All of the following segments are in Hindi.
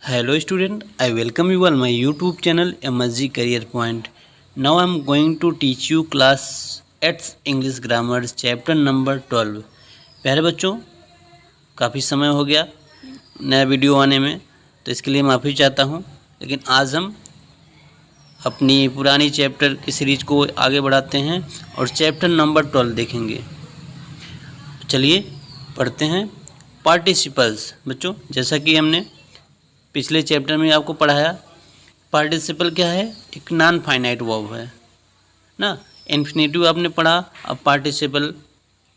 Hello student, I welcome you all my YouTube channel MSG Career Point. Now I am going to teach you class 8 English Grammar chapter number 12. प्यारे बच्चों, काफ़ी समय हो गया नया वीडियो आने में, तो इसके लिए माफ़ी चाहता हूँ। लेकिन आज हम अपनी पुरानी चैप्टर की सीरीज को आगे बढ़ाते हैं और चैप्टर नंबर 12 देखेंगे। चलिए पढ़ते हैं। पार्टिसिपल्स बच्चों, जैसा कि हमने पिछले चैप्टर में आपको पढ़ाया, पार्टिसिपल क्या है? एक नॉन फाइनाइट वर्ब है ना। इन्फिनेटिव आपने पढ़ा, अब पार्टिसिपल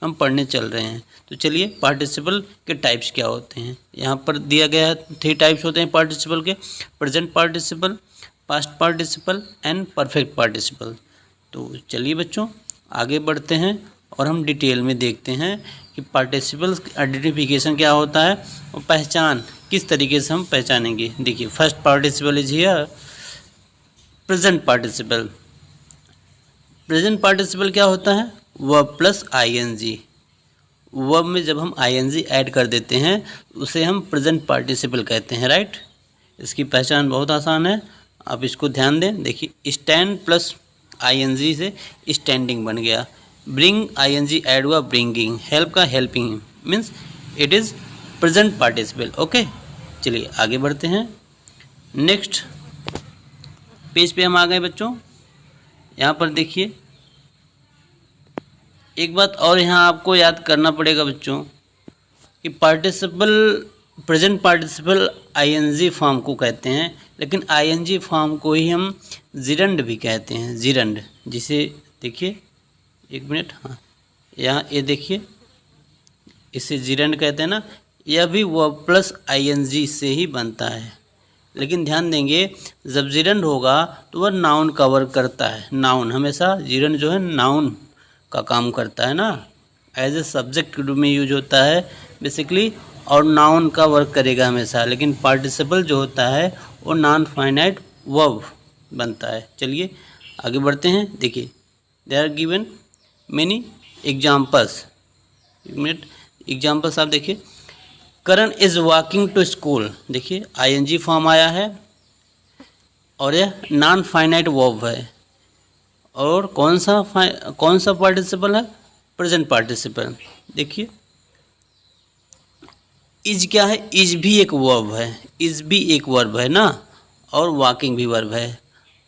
हम पढ़ने चल रहे हैं। तो चलिए, पार्टिसिपल के टाइप्स क्या होते हैं यहाँ पर दिया गया है। 3 टाइप्स होते हैं पार्टिसिपल के: present participle, past participle and perfect participle. तो चलिए बच्चों, आगे बढ़ते हैं और हम डिटेल में देखते हैं कि पार्टिसिपल आइडेंटिफिकेशन क्या होता है और पहचान किस तरीके से हम पहचानेंगे। देखिए, first participle is here present participle. Present participle क्या होता है? Verb plus ING. वर्ब में जब हम आईएनजी ऐड कर देते हैं उसे हम प्रेजेंट पार्टिसिपल कहते हैं, राइट। इसकी पहचान बहुत आसान है, आप इसको ध्यान दें। देखिए, स्टैंड प्लस आईएनजी से स्टैंडिंग बन गया। ब्रिंग आईएनजी ऐड हुआ ब्रिंगिंग। हेल्प का helping, means it is present participle. Okay, चलिए आगे बढ़ते हैं। नेक्स्ट पेज पे हम आ गए बच्चों। यहाँ पर देखिए, एक बात और यहाँ आपको याद करना पड़ेगा बच्चों कि participle, present participle ING form को कहते हैं, लेकिन आईएनजी फॉर्म को ही हम जिरंड भी कहते हैं। जिरंड, जिसे देखिए, एक मिनट, हाँ यहाँ ये देखिए, इसे जिरंड कहते हैं ना। यह भी वर्ब प्लस आईएनजी से ही बनता है, लेकिन ध्यान देंगे जब जिरंड होगा तो वह नाउन कवर करता है। नाउन हमेशा, जिरंड जो है नाउन का काम करता है ना, एज ए सब्जेक्ट के रूप में यूज होता है बेसिकली, और नाउन का वर्क करेगा हमेशा। लेकिन पार्टिसिपल जो होता है वो नॉन फाइनाइट वर्ब बनता है। चलिए आगे बढ़ते हैं। देखिए, they are given many examples. एक मिनट, एग्जाम्पल्स आप देखिए। Karan is walking to school. देखिए, आईएनजी फॉर्म आया है और यह नॉन फाइनाइट वर्ब है। और कौन सा पार्टिसिपल है? Present participle. देखिए, इज क्या है? इज भी एक वर्ब है, इज भी एक वर्ब है ना, और वॉकिंग भी वर्ब है।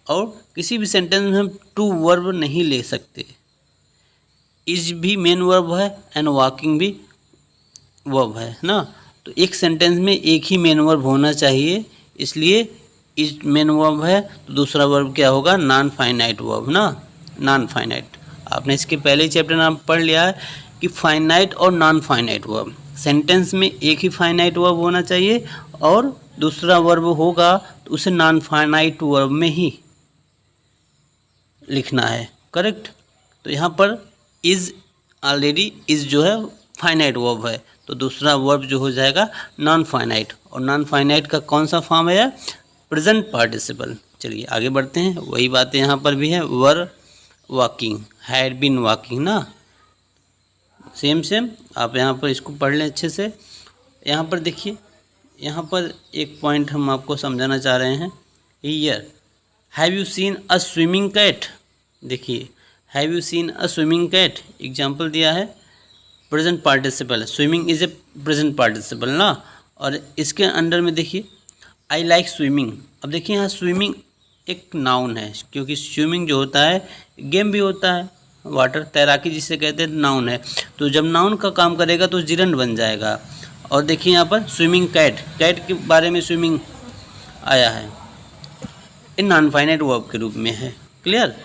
और किसी भी सेंटेंस में हम टू वर्ब नहीं ले सकते। इज भी मेन वर्ब है एंड वॉकिंग भी वर्ब है ना। तो एक सेंटेंस में एक ही मेन वर्ब होना चाहिए, इसलिए इज मेन वर्ब है तो दूसरा वर्ब क्या होगा? नॉन फाइनाइट वर्ब ना, नॉन फाइनाइट। आपने इसके पहले ही चैप्टर में पढ़ लिया है कि फाइनाइट और नॉन फाइनाइट वर्ब। सेंटेंस में एक ही फाइनाइट वर्ब होना चाहिए और दूसरा वर्ब होगा तो उसे नॉन फाइनाइट वर्ब में ही लिखना है, करेक्ट। तो यहाँ पर इज, ऑलरेडी इज जो है फाइनाइट वर्ब है, तो दूसरा वर्ब जो हो जाएगा नॉन फाइनाइट। और नॉन फाइनाइट का कौन सा फॉर्म है? Present participle. चलिए आगे बढ़ते हैं। वही बातें यहाँ पर भी है, were walking, had been walking ना, सेम आप यहाँ पर इसको पढ़ लें अच्छे से। यहाँ पर देखिए, यहाँ पर एक पॉइंट हम आपको समझाना चाह रहे हैं। Here have you seen a swimming cat. देखिए, have you seen a swimming cat example दिया है, present participle. Swimming is a present participle ना। और इसके अंडर में देखिए, आई लाइक स्विमिंग। अब देखिए, यहाँ स्विमिंग एक नाउन है, क्योंकि स्विमिंग जो होता है गेम भी होता है, वाटर तैराकी जिसे कहते हैं, नाउन है। तो जब नाउन का काम करेगा तो जिरंड बन जाएगा। और देखिए यहाँ पर स्विमिंग कैट, कैट के बारे में स्विमिंग आया है, इन नॉन फाइनाइट वर्ब के रूप में है। क्लियर?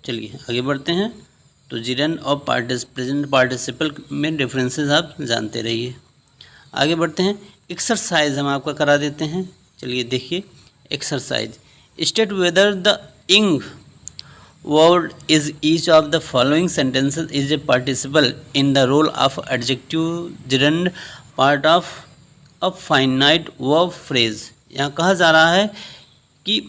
चलिए आगे बढ़ते हैं। तो जिरंड और प्रेजेंट पार्टिसिपल में डिफरेंसेस आप जानते रहिए। आगे बढ़ते हैं। एक्सरसाइज हम आपका करा देते हैं। चलिए देखिए, exercise. State whether the ing word is each of the following sentences is a participle in the role of adjective gerund part of a finite verb phrase. यहाँ कहा जा रहा है कि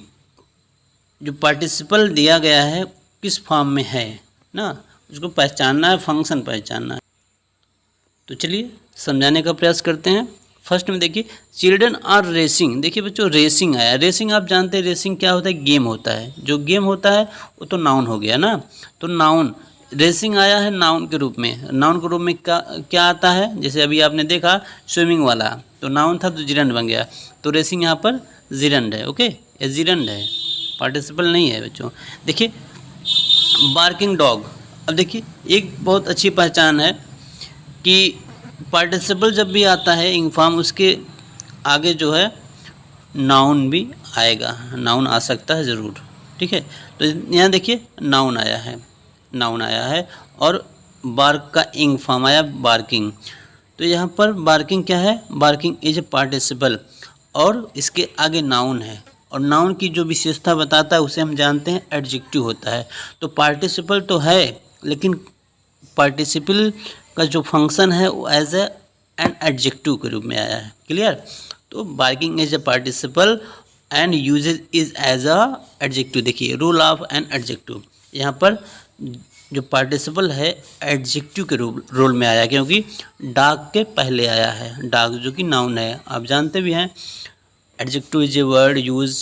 जो पार्टिसिपल दिया गया है किस फॉर्म में है ना, उसको पहचानना है, फंक्शन पहचानना है। तो चलिए समझाने का प्रयास करते हैं। फर्स्ट में देखिए चिल्ड्रन आर रेसिंग। देखिए बच्चों रेसिंग आया, रेसिंग आप जानते हैं रेसिंग क्या होता है, गेम होता है। जो गेम होता है वो तो नाउन हो गया ना, तो नाउन रेसिंग आया है नाउन के रूप में। नाउन के रूप में क्या आता है, जैसे अभी आपने देखा स्विमिंग वाला तो नाउन था तो जिरंड बन गया, तो रेसिंग यहाँ पर जिरंड है। ओके, ये जिरंड है, पार्टिसिपल नहीं है बच्चों। देखिए बार्किंग डॉग, अब देखिए एक बहुत अच्छी पहचान है कि पार्टिसिपल जब भी आता है इंग फॉर्म उसके आगे जो है नाउन भी आएगा, नाउन आ सकता है ज़रूर। ठीक है, तो यहाँ देखिए नाउन आया है, नाउन आया है और बार्क का इंग फॉर्म आया बार्किंग। तो यहाँ पर बार्किंग क्या है, बार्किंग इज ए पार्टिसिपल और इसके आगे नाउन है, और नाउन की जो विशेषता बताता है उसे हम जानते हैं एडजेक्टिव होता है। तो पार्टिसिपल तो है लेकिन पार्टिसिपल का जो फंक्शन है वो एज एन एडजेक्टिव के रूप में आया है। क्लियर, तो barking is a participle and uses is as a adjective. देखिए रूल ऑफ एन एडजेक्टिव, यहाँ पर जो पार्टिसिपल है एडजेक्टिव के रोल में आया क्योंकि डॉग के पहले आया है, डॉग जो कि नाउन है। आप जानते भी हैं adjective is a word use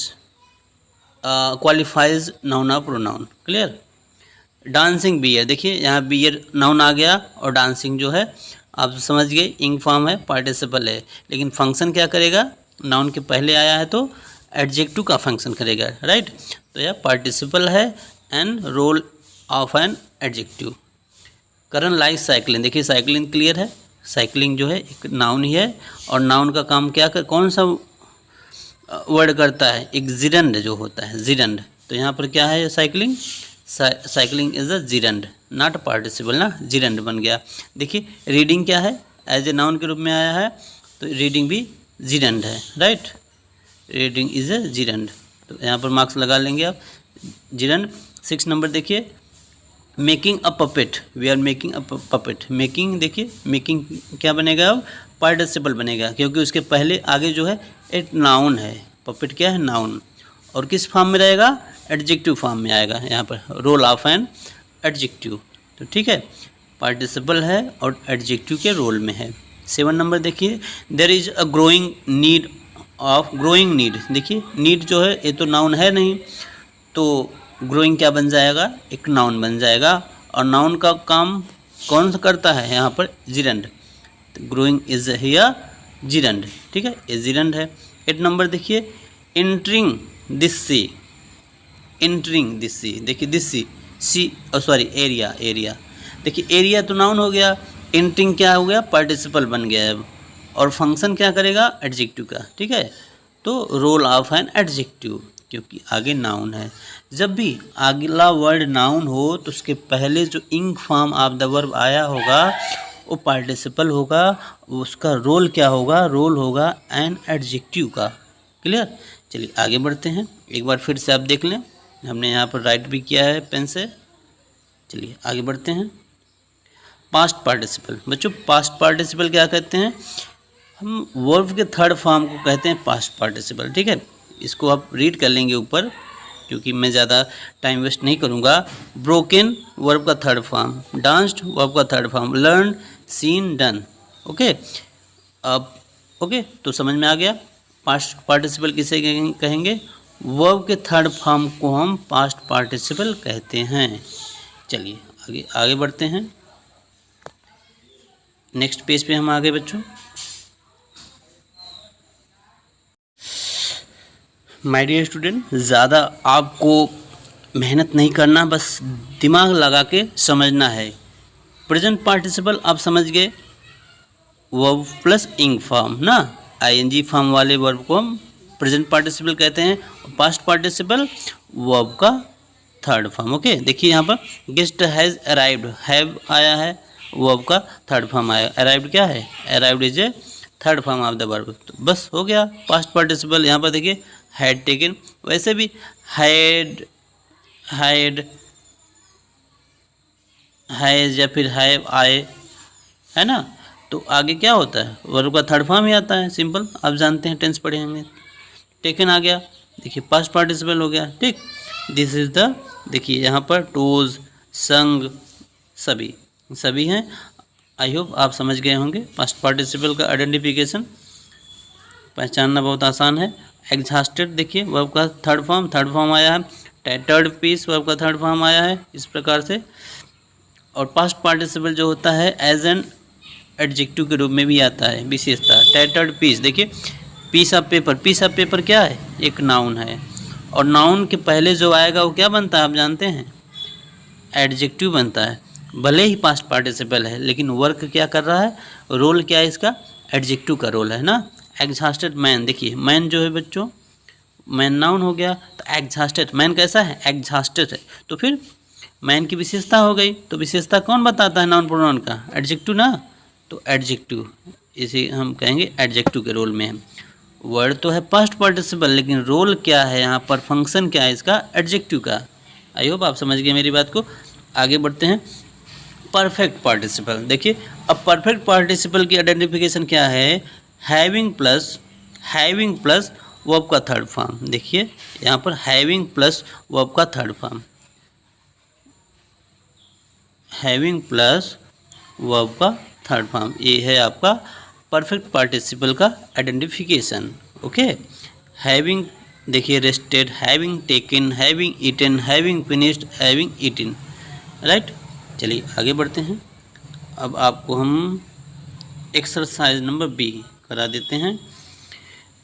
qualifies noun और प्रोनाउन। क्लियर, डांसिंग बियर, देखिए यहाँ बियर नाउन आ गया और डांसिंग जो है आप समझ गए इंग फॉर्म है, पार्टिसिपल है, लेकिन फंक्शन क्या करेगा, नाउन के पहले आया है तो एडजेक्टिव का फंक्शन करेगा। राइट, तो यह पार्टिसिपल है and role of an adjective. Karan like cycling, देखिए साइकिलिंग क्लियर है, साइकिलिंग जो है एक नाउन ही है और नाउन का काम क्या कर, कौन सा वर्ड करता है, एक जिरंड जो होता है जिरंड। तो यहाँ पर क्या है cycling, cycling is a gerund not participle ना, जिरंड बन गया। देखिए रीडिंग क्या है, एज ए नाउन के रूप में आया है तो रीडिंग भी जिरंड है। Right, reading is a gerund, तो यहाँ पर मार्क्स लगा लेंगे आप जिरंड। 6 नंबर देखिए making a puppet, we are making a puppet. Making देखिए मेकिंग क्या बनेगा, अब पार्टिसिपल बनेगा क्योंकि उसके पहले आगे जो है एक नाउन है। पपेट क्या है, नाउन, और किस फॉर्म में रहेगा, एडजेक्टिव फॉर्म में आएगा यहाँ पर, रोल ऑफ एन एडजेक्टिव। तो ठीक है, पार्टिसिपल है और एडजेक्टिव के रोल में है। 7 नंबर देखिए there is a growing need of, growing need, देखिए नीड जो है ये तो नाउन है नहीं, तो ग्रोइंग क्या बन जाएगा, एक नाउन बन जाएगा और नाउन का काम कौन सा करता है यहाँ पर, जिरंड। तो ग्रोइंग इज हियर जिरंड। ठीक है, ये जिरंड है। 8 नंबर देखिए entering this sea, entering this sea, देखिए this sea, sea sorry area, area देखिए एरिया तो नाउन हो गया, एंटरिंग क्या हो गया, पार्टिसिपल बन गया अब, और फंक्शन क्या करेगा, एडजेक्टिव का। ठीक है, तो रोल ऑफ एन एडजेक्टिव क्योंकि आगे नाउन है। जब भी अगला वर्ड नाउन हो तो उसके पहले जो इंग फॉर्म ऑफ द वर्ब आया होगा वो पार्टिसिपल होगा, उसका रोल क्या होगा, रोल होगा एन एडजेक्टिव का। क्लियर, चलिए आगे बढ़ते हैं, एक बार फिर से आप देख लें, हमने यहाँ पर राइट भी किया है पेन से। चलिए आगे बढ़ते हैं। पास्ट पार्टिसिपल, बच्चों पास्ट पार्टिसिपल क्या कहते हैं, हम वर्ब के थर्ड फॉर्म को कहते हैं पास्ट पार्टिसिपल। ठीक है, इसको आप रीड कर लेंगे ऊपर क्योंकि मैं ज़्यादा टाइम वेस्ट नहीं करूँगा। ब्रोकन वर्ब का थर्ड फॉर्म, डांस्ड वर्ब का third form, learn, seen, done. Okay, अब ओके तो समझ में आ गया पास्ट पार्टिसिपल किसे कहेंगे, वर्ब के थर्ड फॉर्म को हम पास्ट पार्टिसिपल कहते हैं। चलिए आगे आगे बढ़ते हैं, नेक्स्ट पेज पे हम आगे बच्चों। माय डियर स्टूडेंट, ज़्यादा आपको मेहनत नहीं करना, बस दिमाग लगा के समझना है। प्रेजेंट पार्टिसिपल आप समझ गए, वर्ब प्लस इंग फॉर्म ना, आईएनजी फॉर्म वाले वर्ब को हम प्रेजेंट पार्टिसिपल कहते हैं, और पास्ट पार्टिसिपल वर्ब का थर्ड फॉर्म। ओके, देखिए यहाँ पर गेस्ट हैज़ अराइव्ड, हैव आया है, वर्ब का थर्ड फॉर्म आया, अराइव्ड क्या है, arrived is a third form of the verb. तो बस हो गया पास्ट पार्टिसिपल। यहाँ पर देखिए हैड टेकन, वैसे भी हैड, हैड, हैज या फिर हैव आए, है ना, तो आगे क्या होता है, वर्ब का थर्ड फॉर्म ही आता है, सिंपल, आप जानते हैं, टेंस पढ़े होंगे। टेकन आ गया, देखिए पास्ट पार्टिसिपल हो गया। ठीक, दिस इज द, देखिए यहाँ पर टोज, संग, सभी सभी हैं। आई होप आप समझ गए होंगे पास्ट पार्टिसिपल का आइडेंटिफिकेशन। पहचानना बहुत आसान है। एग्जॉस्टेड देखिए वर्ब का थर्ड फॉर्म आया है। टैटर्ड पीस वर्ब का थर्ड फॉर्म आया है इस प्रकार से। और पास्ट पार्टिसिपल जो होता है एज एन एडजेक्टिव के रूप में भी आता है विशेषता। टैटर्ड पीस देखिए पीस ऑफ पेपर क्या है, एक नाउन है, और नाउन के पहले जो आएगा वो क्या बनता है आप जानते हैं, एडजेक्टिव बनता है। भले ही पास्ट पार्टिसिपल है लेकिन वर्क क्या कर रहा है, रोल क्या है इसका, एडजेक्टिव का रोल है ना। एग्जॉस्टेड मैन देखिए मैन जो है बच्चों, मैन नाउन हो गया, तो एग्जॉस्टेड मैन कैसा है, एग्जॉस्टेड है, तो फिर मैन की विशेषता हो गई। तो विशेषता कौन बताता है नाउन प्रोनाउन का, एडजेक्टिव ना, तो एडजेक्टिव इसे हम कहेंगे एडजेक्टिव के रोल में है। वर्ड तो है पास्ट पार्टिसिपल लेकिन रोल क्या है यहाँ पर, फंक्शन क्या है इसका, एडजेक्टिव का। आई होप आप समझ गए मेरी बात को। आगे बढ़ते हैं। परफेक्ट पार्टिसिपल देखिए, अब परफेक्ट पार्टिसिपल की आइडेंटिफिकेशन क्या है, हैविंग प्लस वर्ब का थर्ड फॉर्म। देखिए यहाँ पर हैविंग प्लस वर्ब का third form, having plus verb का थर्ड फॉर्म, ये है आपका परफेक्ट पार्टिसिपल का आइडेंटिफिकेशन। ओके, हैविंग देखिए rested, having taken, having eaten, having finished, having eaten, right. चलिए आगे बढ़ते हैं। अब आपको हम एक्सरसाइज नंबर बी करा देते हैं।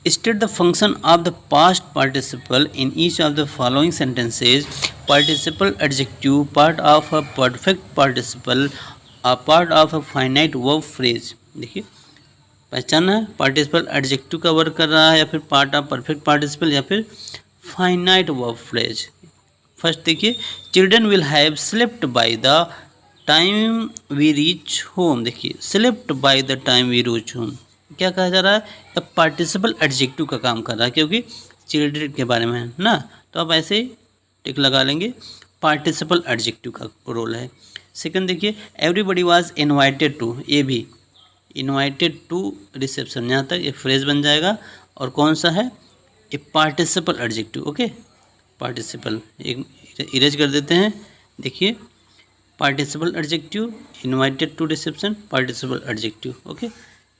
State the function of the past participle in each of the following sentences. Participle adjective, part of a perfect participle, a part of a finite verb phrase. देखिए पहचाना है, पार्टिसिपल एडजेक्टिव का वर्क कर रहा है या फिर पार्ट ऑफ परफेक्ट पार्टिसिपल या फिर फाइनाइट वर्ब फ्रेज। फर्स्ट देखिए, children will have slept by the time we reach home. देखिए slept by the time we reach home क्या कहा जा रहा है, अब पार्टिसिपल एडजेक्टिव का काम कर रहा है क्योंकि चिल्ड्रन के बारे में है ना, तो आप ऐसे ही टिक लगा लेंगे, पार्टिसिपल एडजेक्टिव का रोल है। सेकंड देखिए, एवरीबडी वाज इनवाइटेड टू, ये भी इनवाइटेड टू रिसेप्शन, यहाँ तक ये फ्रेज बन जाएगा। और कौन सा है, ये पार्टिसिपल एडजेक्टिव। ओके, पार्टिसिपल एक इरेज कर देते हैं। देखिए participle adjective, invited to reception, participle adjective. Okay,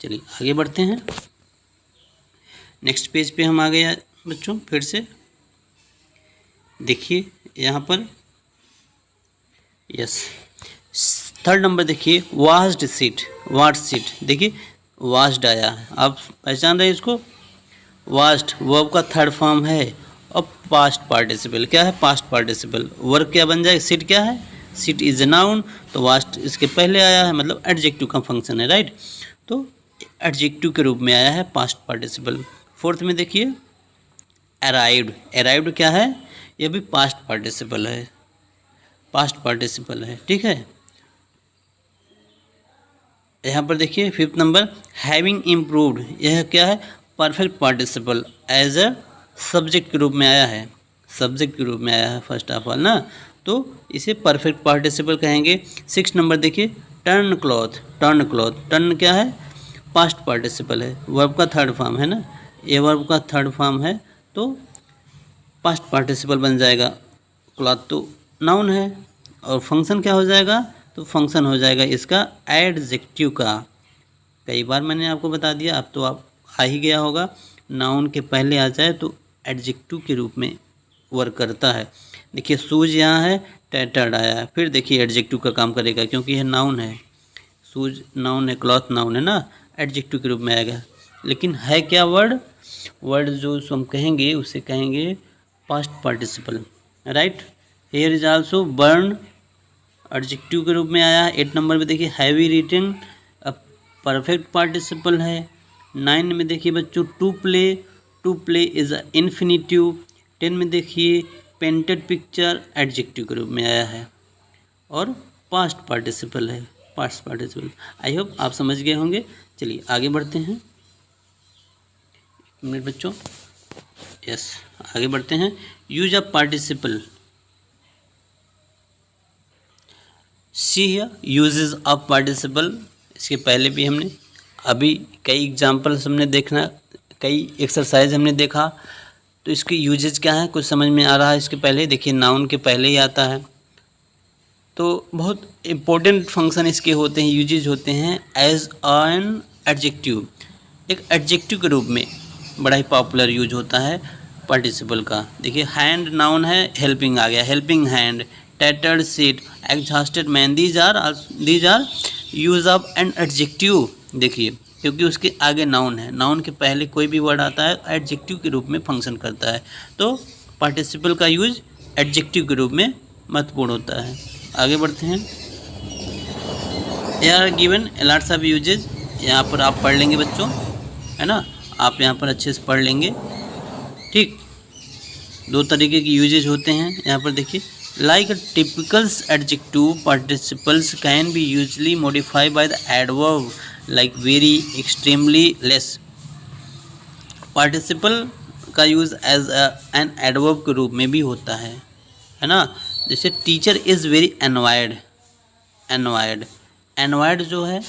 चलिए आगे बढ़ते हैं। नेक्स्ट पेज पे हम आ गए बच्चों, फिर से देखिए यहाँ पर यस थर्ड नंबर देखिए, वाश्ड सीट, वाट सीट। देखिए वाश्ड आया है, आप पहचान रहे हैं इसको, वाश्ड वर्ब का थर्ड फॉर्म है और पास्ट पार्टिसिपल क्या है, पास्ट पार्टिसिपल। वर्ब क्या बन जाएगा, सीट क्या है, सीट इज ए नाउन, तो वाश्ड इसके पहले आया है, मतलब एडजेक्टिव का फंक्शन है, राइट। तो एडजेक्टिव के रूप में आया है पास्ट पार्टिसिपल। फोर्थ में देखिए अराइव्ड, अराइव्ड क्या है, यह भी पास्ट पार्टिसिपल है, पास्ट पार्टिसिपल है, ठीक है। यहाँ पर देखिए फिफ्थ नंबर, हैविंग इम्प्रूव्ड, यह क्या है, perfect participle as a subject के रूप में आया है, सब्जेक्ट के रूप में आया है फर्स्ट ऑफ ऑल ना, तो इसे परफेक्ट पार्टिसिपल कहेंगे। सिक्स नंबर देखिए, turn cloth, turn cloth, turn क्या है, पास्ट पार्टिसिपल है, वर्ब का थर्ड फॉर्म है ना, ये वर्ब का थर्ड फॉर्म है तो पास्ट पार्टिसिपल बन जाएगा। क्लॉथ तो नाउन है और फंक्शन क्या हो जाएगा, तो फंक्शन हो जाएगा इसका एडजेक्टिव का। कई बार मैंने आपको बता दिया, अब तो आप आ ही गया होगा, नाउन के पहले आ जाए तो एडजेक्टिव के रूप में वर्क करता है। देखिए शूज यहाँ है, टैटर्ड आया है, फिर देखिए एडजेक्टिव का काम करेगा क्योंकि यह नाउन है, शूज नाउन है, क्लॉथ नाउन है ना, एडजेक्टिव के रूप में आएगा। लेकिन है क्या वर्ड, वर्ड जो हम कहेंगे उसे कहेंगे past participle, right. Here is also burn, adjective के रूप में आया है। 8 नंबर में देखिए हैवी रिटन, अब परफेक्ट पार्टिसिपल है। 9 में देखिए बच्चों to play is a infinitive. 10 में देखिए पेंटेड पिक्चर, एडजेक्टिव के रूप में आया है और पास्ट पार्टिसिपल है, पास्ट पार्टिसिपल। आई होप आप समझ गए होंगे। चलिए आगे बढ़ते हैं, एक मिनट बच्चों, यस आगे बढ़ते हैं। Use of participle, see uses of participle, इसके पहले भी हमने अभी कई एग्जांपल्स हमने देखना, कई एक्सरसाइज हमने देखा, तो इसके यूजेज क्या है कुछ समझ में आ रहा है। इसके पहले देखिए नाउन के पहले ही आता है, तो बहुत इम्पोर्टेंट फंक्शन इसके होते हैं, यूजेज होते हैं एज एन एडजेक्टिव, एक एडजेक्टिव के रूप में बड़ा ही पॉपुलर यूज होता है पार्टिसिपल का। देखिए हैंड नाउन है, हेल्पिंग आ गया, helping hand, tattered seat, exhausted man, these are use of an adjective. देखिए क्योंकि उसके आगे नाउन है, नाउन के पहले कोई भी वर्ड आता है एडजेक्टिव के रूप में फंक्शन करता है, तो पार्टिसिपल का यूज एडजेक्टिव के रूप में महत्वपूर्ण होता है। आगे बढ़ते हैं। यहाँ गिवन लॉट्स ऑफ यूजेज, यहाँ पर आप पढ़ लेंगे बच्चों, है ना, आप यहाँ पर अच्छे से पढ़ लेंगे। ठीक, दो तरीके की यूजेज होते हैं यहाँ पर देखिए। Like typicals adjective participles can be usually modify by the adverb like very, extremely, less. Participle का यूज़ एज एन एडवर्ब के रूप में भी होता है ना। जैसे teacher is very annoyed, annoyed जो है,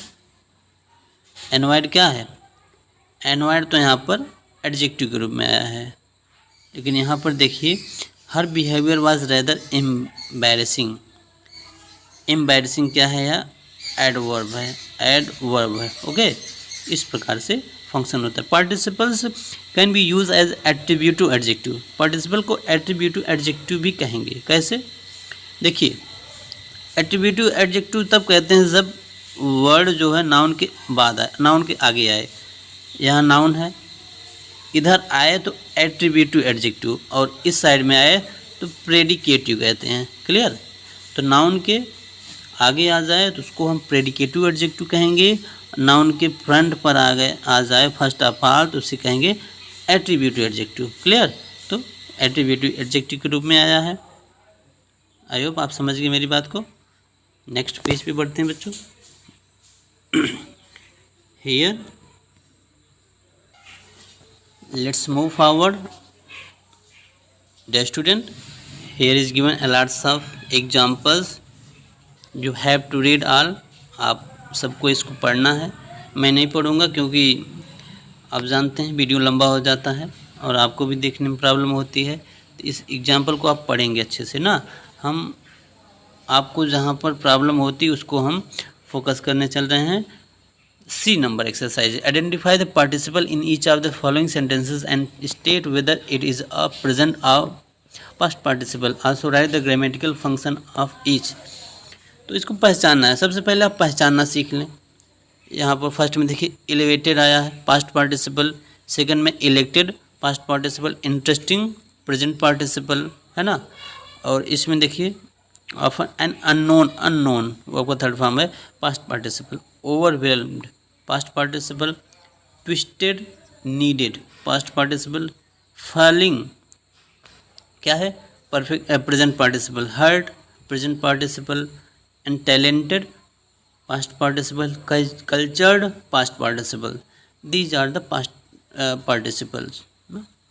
एनवायर्ड क्या है, एनवायर्ड तो यहाँ पर एडजेक्टिव के रूप में आया है, लेकिन यहाँ पर देखिए her behaviour was rather embarrassing, embarrassing क्या है, या एडवर्ब है, ओके। इस प्रकार से फंक्शन होता है। Participles can be use as attributive adjective, participle को एट्रीब्यूटिव एडजेक्टिव भी कहेंगे। कैसे, देखिए एट्रीब्यूटिव एडजेक्टिव तब कहते हैं जब वर्ड जो है नाउन के बाद आए, नाउन के आगे आए। यहाँ नाउन है, इधर आए तो एट्रीब्यूटिव एडजेक्टिव, और इस साइड में आए तो प्रेडिकेटिव कहते हैं। क्लियर, तो नाउन के आगे आ जाए तो उसको हम प्रेडिकेटिव एडजेक्टिव कहेंगे, नाउन के फ्रंट पर आ जाए फर्स्ट ऑफ ऑल तो उसे कहेंगे एट्रीब्यूटिव एडजेक्टिव। क्लियर, तो एट्रीब्यूटिव एडजेक्टिव के रूप में आया है। आई होप आप समझ गए मेरी बात को। नेक्स्ट पेज पे बढ़ते हैं बच्चों। Here let's move forward the student. Here is given a lots of examples, you have to read all. आप सबको इसको पढ़ना है, मैं नहीं पढ़ूंगा क्योंकि आप जानते हैं वीडियो लंबा हो जाता है और आपको भी देखने में प्रॉब्लम होती है। तो इस एग्जाम्पल को आप पढ़ेंगे अच्छे से ना। हम आपको जहाँ पर प्रॉब्लम होती है उसको हम फोकस करने चल रहे हैं। C number exercise, identify the participle in each of the following sentences and state whether it is a present of past participle, also write the grammatical function of each. तो इसको पहचानना है। सबसे पहले आप पहचानना सीख लें। यहाँ पर फर्स्ट में देखिए एलिवेटेड आया है पास्ट पार्टिसिपल, सेकंड में elected past participle, interesting present participle, है ना। और इसमें देखिए ऑफन एन अननोन वो का थर्ड फॉर्म है past participle, overwhelmed past participle, twisted needed past participle, falling क्या है perfect present participle, hurt present participle, and talented past participle, cultured past participle. These are the past participles.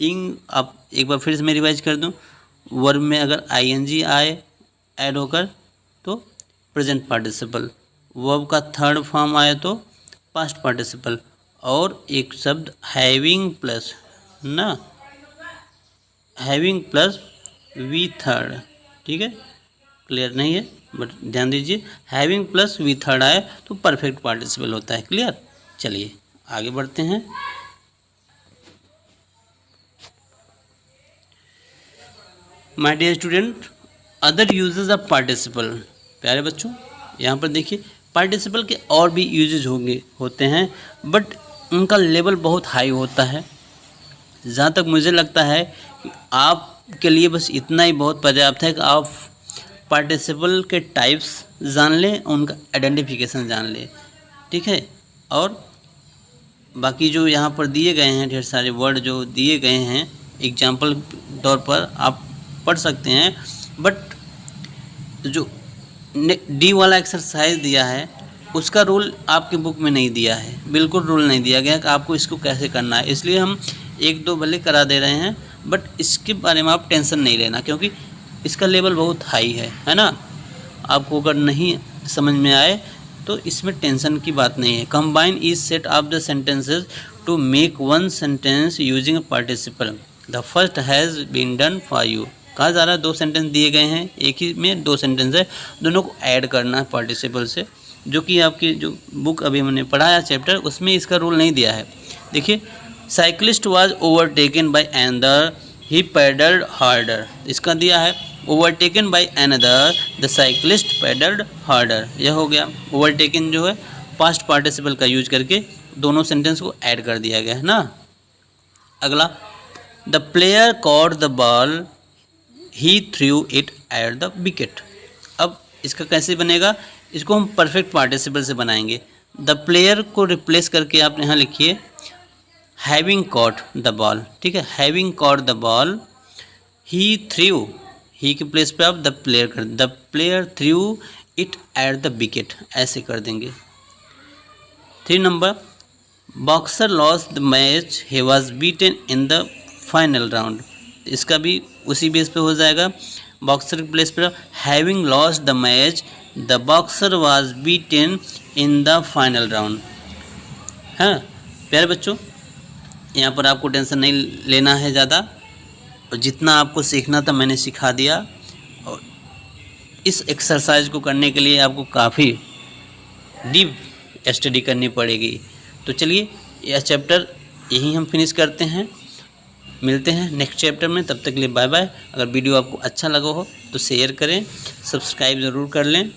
Ing आप एक बार फिर से मैं रिवाइज कर दूं, वर्ब में अगर आईएनजी आए ऐड होकर तो प्रेजेंट पार्टिसिपल, वर्ब का थर्ड फॉर्म आए तो पास्ट पार्टिसिपल, और एक शब्द हैविंग प्लस ना, हैविंग प्लस वी थर्ड, ठीक है, क्लियर नहीं है बट ध्यान दीजिए, हैविंग प्लस वी थर्ड आए तो परफेक्ट पार्टिसिपल होता है। क्लियर, चलिए आगे बढ़ते हैं। My dear student, other uses of participle. प्यारे बच्चों यहाँ पर देखिए पार्टिसिपल के और भी यूजेज होते हैं बट उनका लेवल बहुत हाई होता है। जहाँ तक मुझे लगता है कि आपके लिए बस इतना ही बहुत पर्याप्त है कि आप पार्टिसिपल के टाइप्स जान लें, उनका आइडेंटिफिकेशन जान लें, ठीक है। और बाकी जो यहाँ पर दिए गए हैं ढेर सारे वर्ड जो दिए गए हैं एग्जाम्पल तौर पर आप पढ़ सकते हैं, बट जो डी वाला एक्सरसाइज दिया है उसका रूल आपके बुक में नहीं दिया है, बिल्कुल रूल नहीं दिया गया कि आपको इसको कैसे करना है। इसलिए हम एक दो भले करा दे रहे हैं बट इसके बारे में आप टेंशन नहीं लेना क्योंकि इसका लेवल बहुत हाई है ना। आपको अगर नहीं समझ में आए तो इसमें टेंशन की बात नहीं है। Combine each set of the sentences to make one sentence using participle, the first has been done for you. कहा जा रहा है दो सेंटेंस दिए गए हैं, एक ही में दो सेंटेंस है, दोनों को ऐड करना है पार्टिसिपल से, जो कि आपकी जो बुक अभी हमने पढ़ाया चैप्टर उसमें इसका रूल नहीं दिया है। देखिए cyclist was overtaken by another, he pedalled harder. इसका दिया है overtaken by another, the cyclist pedalled harder. यह हो गया। ओवरटेकन जो है पास्ट पार्टिसिपल का यूज करके दोनों सेंटेंस को ऐड कर दिया गया है ना। अगला, the player cot the ball, he through it at the wicket. अब इसका कैसे बनेगा, इसको हम परफेक्ट पार्टिसिपल से बनाएंगे। द प्लेयर को रिप्लेस करके आप यहाँ लिखिए हैविंग कॉट द बॉल, ठीक है। Having caught the ball, he threw, he के प्लेस पे आप द प्लेयर कर, the player threw it at the wicket, ऐसे कर देंगे। 3 number, boxer lost the match, he was beaten in the final round. इसका भी उसी बेस पे हो जाएगा। बॉक्सर के प्लेस पे having loss the match, the boxer was beaten in the final round. हाँ प्यारे बच्चों, यहाँ पर आपको टेंशन नहीं लेना है ज़्यादा, और जितना आपको सीखना था मैंने सिखा दिया। और इस एक्सरसाइज को करने के लिए आपको काफ़ी डीप स्टडी करनी पड़ेगी। तो चलिए यह चैप्टर यहीं हम फिनिश करते हैं, मिलते हैं नेक्स्ट चैप्टर में। तब तक के लिए बाय बाय। अगर वीडियो आपको अच्छा लगा हो तो शेयर करें, सब्सक्राइब ज़रूर कर लें।